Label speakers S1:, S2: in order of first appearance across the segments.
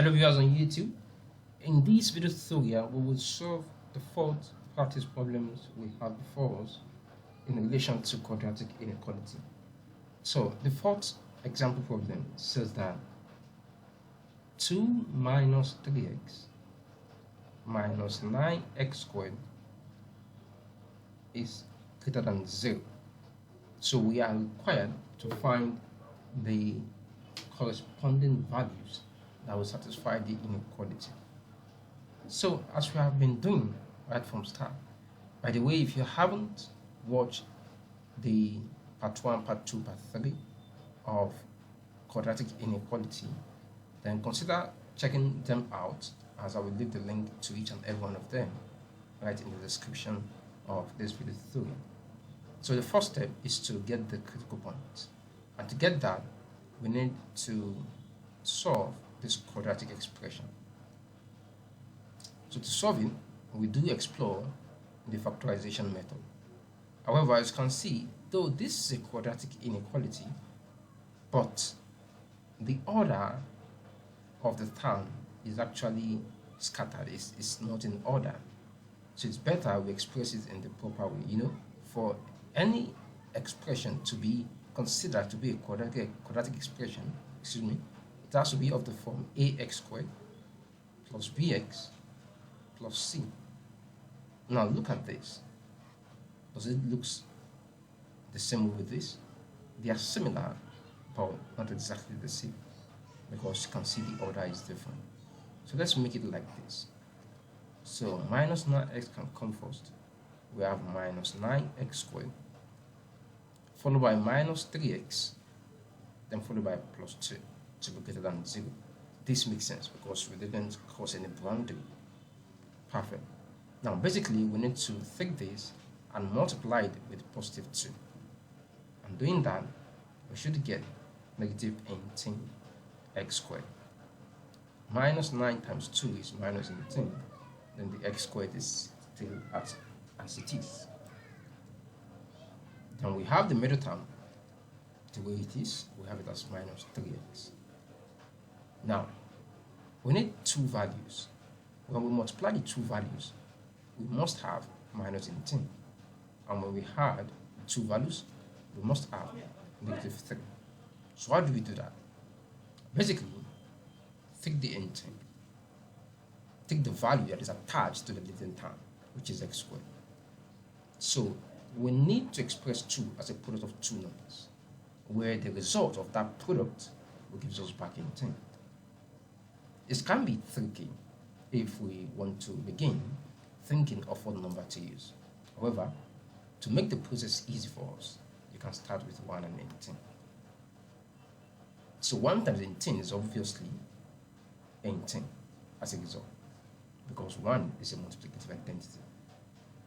S1: Hello viewers on YouTube. In this video tutorial, we will solve the fourth practice problems we have before us in relation to quadratic inequality. So the fourth example problem says that 2 minus 3x minus 9x squared is greater than 0. So we are required to find the corresponding values that will satisfy the inequality. So as we have been doing right from start, by the way, if you haven't watched the part 1, part 2, part 3 of quadratic inequality, then consider checking them out, as I will leave the link to each and every one of them right in the description of this video tutorial. So the first step is to get the critical point, and to get that we need to solve this quadratic expression. So to solve it, we do explore the factorization method. However, as you can see, though this is a quadratic inequality, but the order of the term is actually scattered, it's not in order. So it's better we express it in the proper way. For any expression to be considered to be a quadratic expression, it has to be of the form ax squared plus bx plus c. Now look at this. Does it look the same with this? They are similar, but not exactly the same, because you can see the order is different. So let's make it like this. So minus 9x can come first. We have minus 9x squared, followed by minus 3x, then followed by plus 2 to be greater than 0. This makes sense because we didn't cross any boundary. Perfect. Now basically we need to take this and multiply it with positive 2. And doing that, we should get negative 18x squared. Minus 9 times 2 is minus 18. Then the x squared is still as it is. Then we have the middle term the way it is. We have it as minus 3x. Now, we need two values. When we multiply the two values, we must have minus 18. And when we had two values, we must have negative 3. So how do we do that? Basically, take the 18. Take the value that is attached to the leading term, which is x squared. So we need to express 2 as a product of two numbers, where the result of that product will give us back 18. It can be tricky if we want to begin thinking of what number to use. However, to make the process easy for us, you can start with 1 and 18. So 1 times 18 is obviously 18 as a result, because 1 is a multiplicative identity.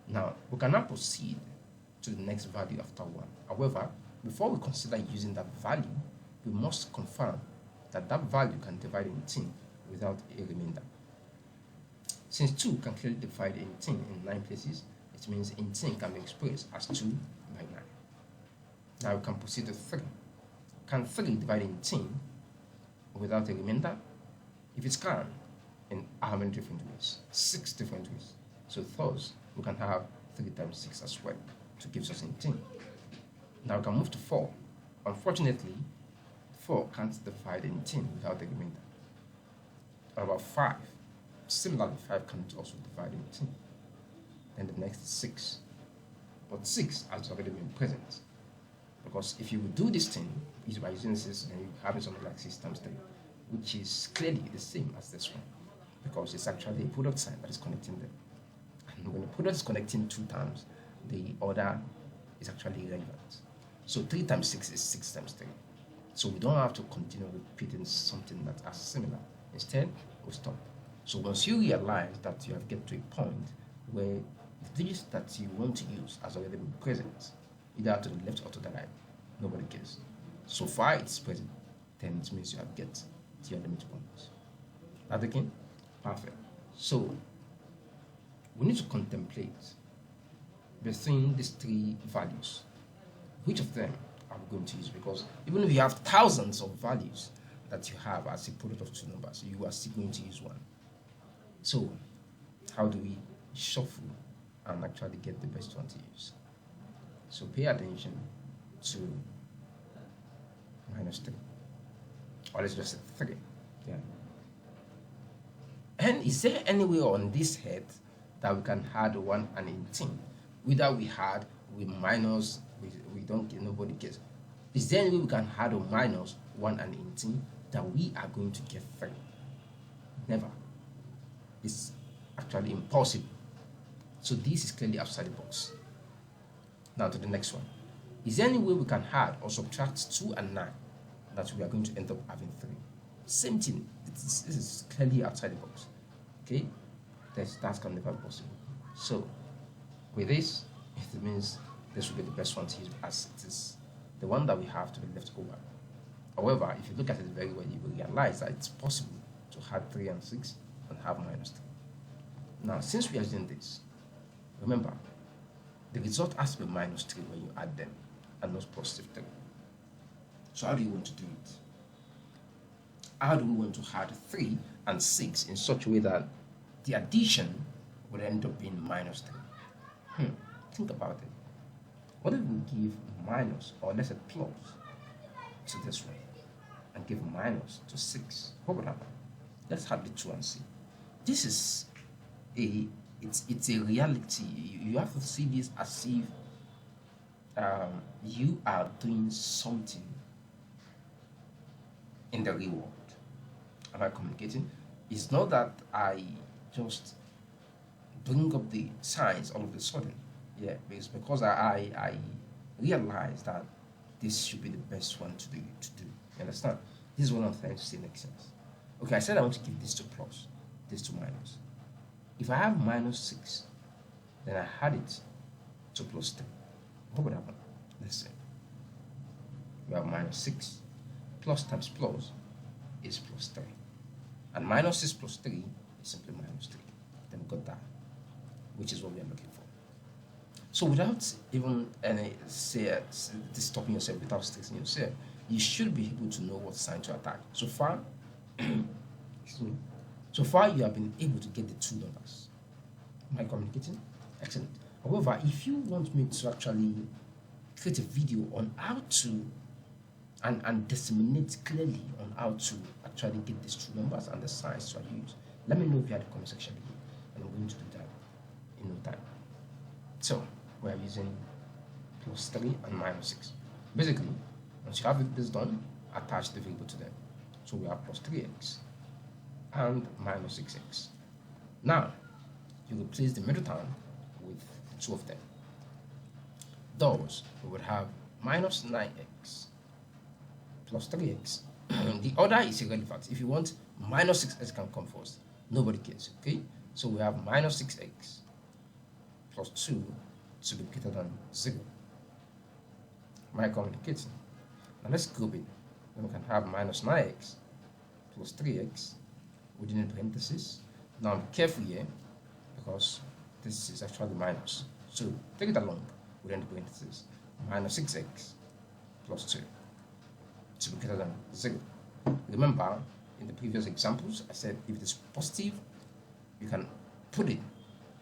S1: Now, we can now proceed to the next value after 1. However, before we consider using that value, we must confirm that that value can divide 18 without a remainder. Since 2 can clearly divide 18 in 9 places, it means 18 can be expressed as 2 by 9. Now we can proceed to 3. Can 3 divide 18 without a remainder? If it can, in how many different ways? 6 different ways. So thus, we can have 3 times 6 as well to give us 18. Now we can move to 4. Unfortunately, 4 can't divide 18 without a remainder. About 5. Similarly, 5 can't also divide 18. Then the next is 6. But 6 has already been present. Because if you would do this thing by using 6, then you have something like 6 times 3, which is clearly the same as this one, because it's actually a product sign that is connecting them. And when the product is connecting two terms, the order is actually irrelevant. So 3 times 6 is 6 times 3. So we don't have to continue repeating something that is similar. Instead, we stop. So once you realize that you have get to a point where the digits that you want to use has already been present, either to the left or to the right, nobody cares. So far it's present, then it means you have get to your limit point. That again? Perfect. So we need to contemplate between these three values, which of them are we going to use? Because even if you have thousands of values that you have as a product of two numbers, you are still going to use 1. So how do we shuffle and actually get the best one to use? So pay attention to -3, or let's just say 3. Yeah. And is there any way on this head that we can add 1 and 18? Whether we had, we minus, we don't care, nobody cares. Is there any way we can add or minus 1 and 18 that we are going to get 3? Never. It's actually impossible. So this is clearly outside the box. Now to the next one. Is there any way we can add or subtract 2 and 9 that we are going to end up having 3? Same thing. This is clearly outside the box. Okay? That can never be possible. So with this, it means this will be the best one to use, as it is the one that we have to be left over. However, if you look at it very well, you will realize that it's possible to add 3 and 6 and have -3. Now, since we are doing this, remember, the result has to be -3 when you add them, and not +3. So how do you want to do it? How do we want to add 3 and 6 in such a way that the addition would end up being -3? Think about it. What if we give minus, or let's say plus, to this one, and give minus to 6? What would happen? Let's add the 2 and see. This is it's a reality. You have to see this as if you are doing something in the real world. Am I communicating? It's not that I just bring up the signs all of a sudden. Yeah, it's because I realize that this should be the best one to do. You understand? This is what I'm trying to say makes sense. Okay, I said I want to give this to plus, this to minus. If I have -6, then I add it to +3. What would happen? Let's say we have -6 plus times plus is +3, and -6 plus 3 is simply -3. Then we got that, which is what we are looking for. So without even stopping yourself, without stressing yourself, you should be able to know what sign to attack. So far, so far you have been able to get the 2 numbers. Am I communicating? Excellent. However, if you want me to actually create a video on how to and disseminate clearly on how to actually get these 2 numbers and the signs to use, let me know if you have the comment section below, and I'm going to do that in no time. So we are using +3 and -6. Basically, once you have this done, attach the variable to them. So we have +3x and -6x. Now you replace the middle term with 2 of them. Thus we would have -9x plus 3x. The order is irrelevant. If you want, -6x can come first. Nobody cares. Okay, so we have -6x plus 2 to be greater than 0. Am I communicating? Now let's group it. Then we can have -9x plus 3x within the parentheses. Now be careful here, because this is actually minus. So take it along within the parentheses. -6x plus 2 to be greater than 0. Remember, in the previous examples, I said if it is positive, you can put it.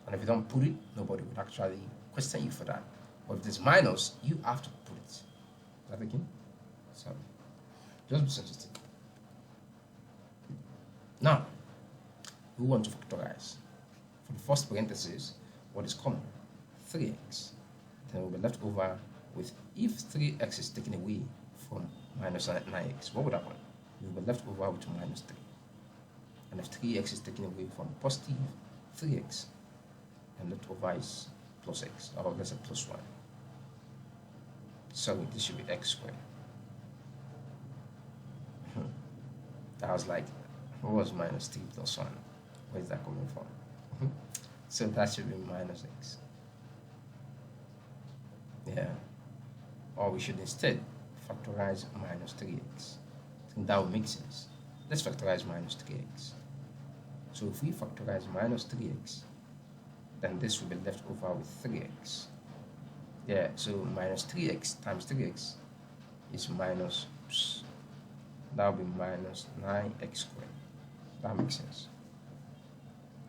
S1: And if you don't put it, nobody would actually question you for that. But if it's minus, you have to put it. Is that okay? So just be sensitive. Now, we want to factorize. For the first parenthesis, what is common? 3x. Then we'll be left over with, if 3x is taken away from -9x, what would happen? We'll be left over with -3. And if 3x is taken away from positive 3x, and left over is plus x, or let's say +1. So this should be x squared. That was like, what was -3 plus 1? Where is that coming from? So that should be -x. Yeah. Or we should instead factorize -3x. I think that would make sense. Let's factorize -3x. So if we factorize -3x, then this will be left over with 3x. Yeah, so -3x times 3x is That will be minus 9x squared. That makes sense.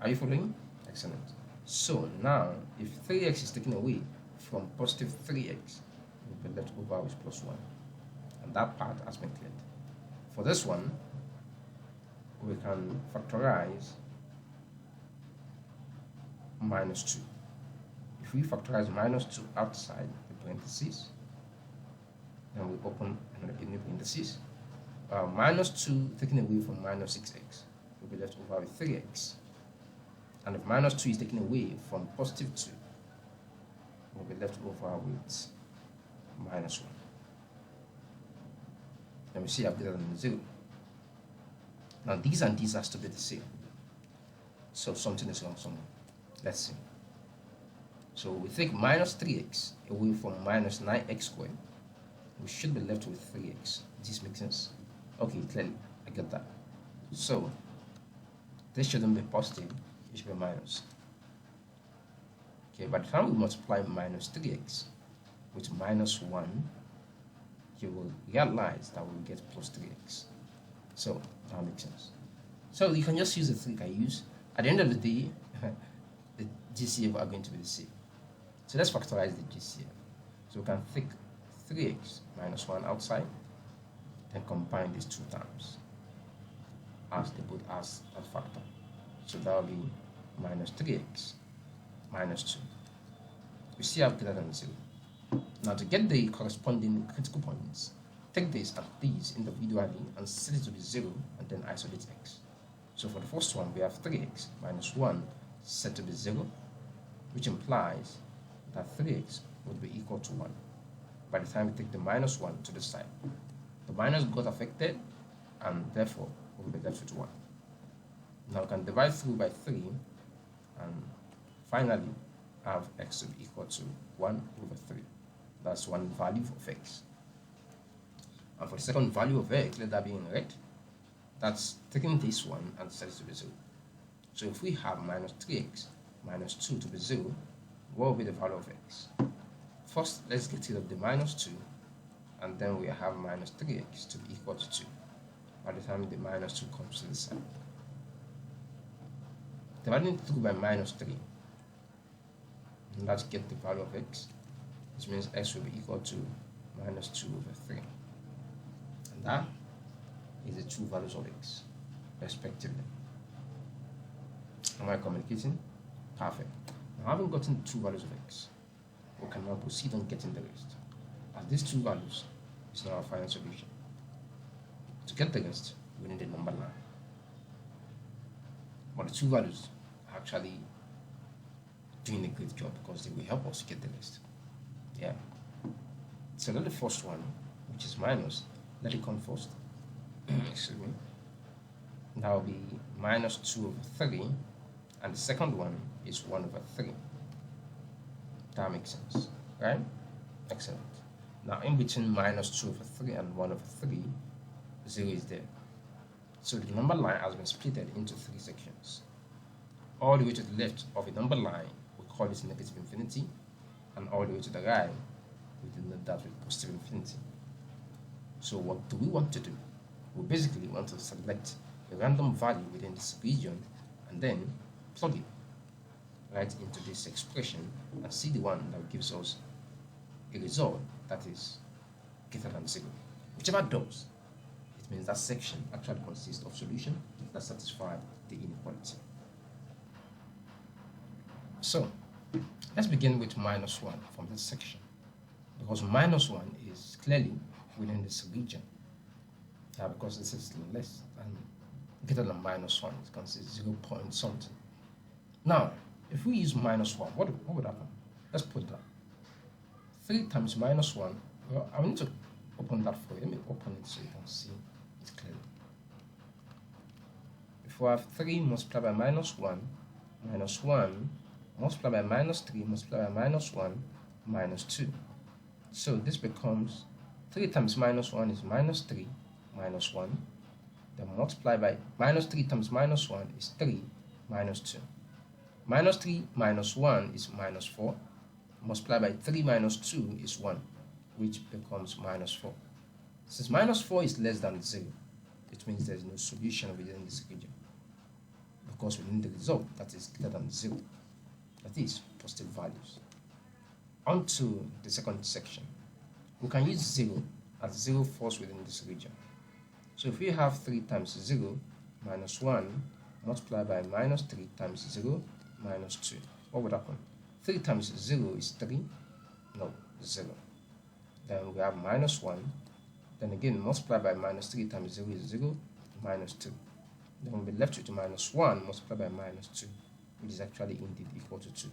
S1: Are you following? Excellent. So now, if 3x is taken away from positive 3x, we'll be left over with plus 1. And that part has been cleared. For this one, we can factorize minus 2. If we factorize minus 2 outside the parentheses, then we open another new parentheses. Minus 2 taken away from minus 6x, we'll be left over with 3x. And if minus 2 is taken away from positive 2, we'll be left over with minus 1. Then we see I've greater than 0. Now these and these has to be the same. So something is wrong somewhere. Let's see. So we take minus 3x away from minus 9x squared. We should be left with 3x. This makes sense? Okay, clearly, I get that. So this shouldn't be positive, it should be minus. Okay, by the time we multiply minus 3x with minus 1, you will realize that we'll get plus 3x. So that makes sense. So you can just use the trick I use. At the end of the day, the GCF are going to be the same. So let's factorize the GCF. So we can take 3x minus 1 outside, then combine these two terms as they both as a factor. So that will be minus 3x minus 2. We see I've greater than 0. Now to get the corresponding critical points, take this and these individually and set it to be 0 and then isolate x. So for the first one, we have 3x minus 1 set to be 0, which implies that 3x would be equal to 1. By the time we take the minus 1 to the side, the minus got affected and therefore we will be left with 1. Now we can divide through by 3 and finally have x to be equal to 1 over 3. That's one value of x. And for the second value of x, let that be in red. That's taking this one and set it to be 0. So if we have minus 3x minus 2 to be 0, what will be the value of x? First, let's get rid of the minus 2, and then we have minus 3x to be equal to 2 by the time the minus 2 comes to the side. Dividing through by minus 3, and let's get the value of x, which means x will be equal to minus 2 over 3. And that is the two values of x, respectively. Am I communicating? Perfect. Now, having gotten the two values of x, we can now proceed on getting the rest, as these two values is now our final solution. To get the rest, we need a number line. But the two values are actually doing a great job because they will help us get the rest. Yeah. So let the first one, which is minus, let it come first. Excuse me. That will be minus 2 over 3, and the second one is 1 over 3. That makes sense, right? Excellent. Now in between minus 2 over 3 and 1 over 3, 0 is there. So the number line has been split into 3 sections. All the way to the left of a number line, we call it negative infinity, and all the way to the right, we denote that with positive infinity. So what do we want to do? We basically want to select a random value within this region and then plug it right into this expression and see the one that gives us a result that is greater than 0. Whichever does, it means that section actually consists of solution that satisfy the inequality. So let's begin with minus 1 from this section, because minus 1 is clearly within this region. Because this is less than greater than minus 1, it consists 0 point something. Now, if we use minus 1, what would happen? Let's put that. 3 times minus 1, well, I need to open that for you. Let me open it so you can see it clearly. If we have 3 multiplied by minus 1 multiplied by minus 3 multiplied by minus 1 minus 2. So this becomes 3 times minus 1 is minus 3 minus 1. Then multiply by minus 3 times minus 1 is 3 minus 2. Minus 3 minus 1 is minus 4. Multiply by 3 minus 2 is 1, which becomes minus 4. Since minus 4 is less than 0, it means there is no solution within this region, because within the result that is greater than 0, that is positive values. On to the second section. We can use 0 as 0 falls within this region. So if we have 3 times 0 minus 1 multiplied by minus 3 times 0 minus 2, what would happen? 3 times 0 is 3, no, 0. Then we have minus 1, then again multiplied by minus 3 times 0 is 0, minus 2. Then we'll be left with minus 1 multiplied by minus 2, which is actually indeed equal to 2.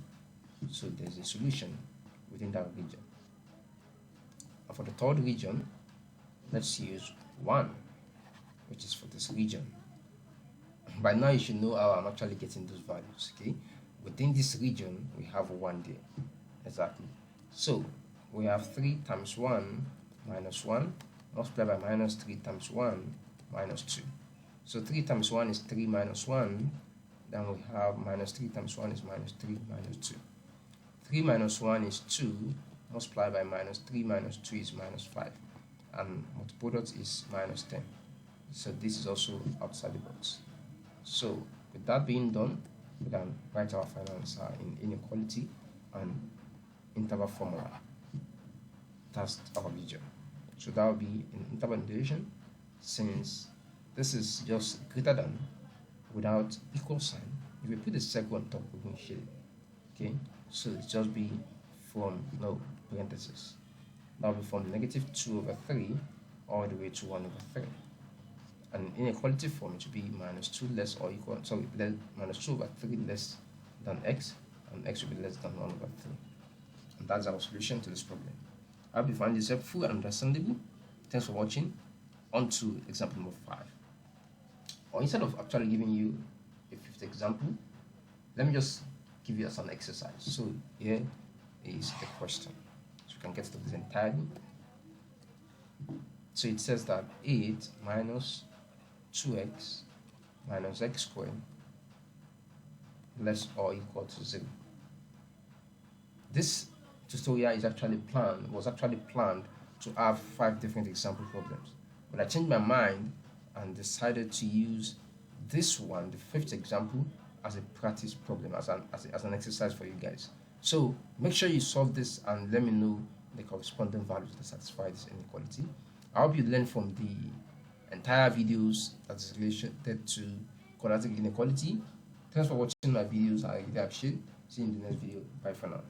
S1: So there's a solution within that region. And for the third region, let's use 1, which is for this region. By now you should know how I'm actually getting those values, okay? Within this region, we have 1 there, exactly. So we have 3 times 1 minus 1 multiplied by minus 3 times 1 minus 2. So 3 times 1 is 3 minus 1, then we have minus 3 times 1 is minus 3 minus 2. 3 minus 1 is 2, multiplied by minus 3 minus 2 is minus 5, and multi-product is minus 10. So this is also outside the box. So with that being done, we can write our final answer in inequality and interval formula. That's our region. So that will be in interval notation, since this is just greater than without equal sign. If we put the circle on top, we're going to shade it. Okay, so it's just be from no parentheses. That will be from negative 2 over 3 all the way to 1 over 3. And inequality form, it should be minus 2 less or equal, sorry, minus 2 over 3 less than x, and x will be less than 1 over 3. And that's our solution to this problem. I hope you find this helpful and understandable. Thanks for watching. On to example number 5. Or instead of actually giving you a fifth example, let me just give you as an exercise. So here is the question. So we can get to this entirely. So it says that 8 minus 2x minus x squared less or equal to 0. This tutorial was actually planned to have 5 different example problems, but I changed my mind and decided to use this one, the 5th example, as a practice problem, as an exercise for you guys. So make sure you solve this and let me know the corresponding values that satisfy this inequality. I hope you learn from the entire videos that is related to quadratic inequality. Thanks for watching my videos. I really appreciate it. See you in the next video. Bye for now.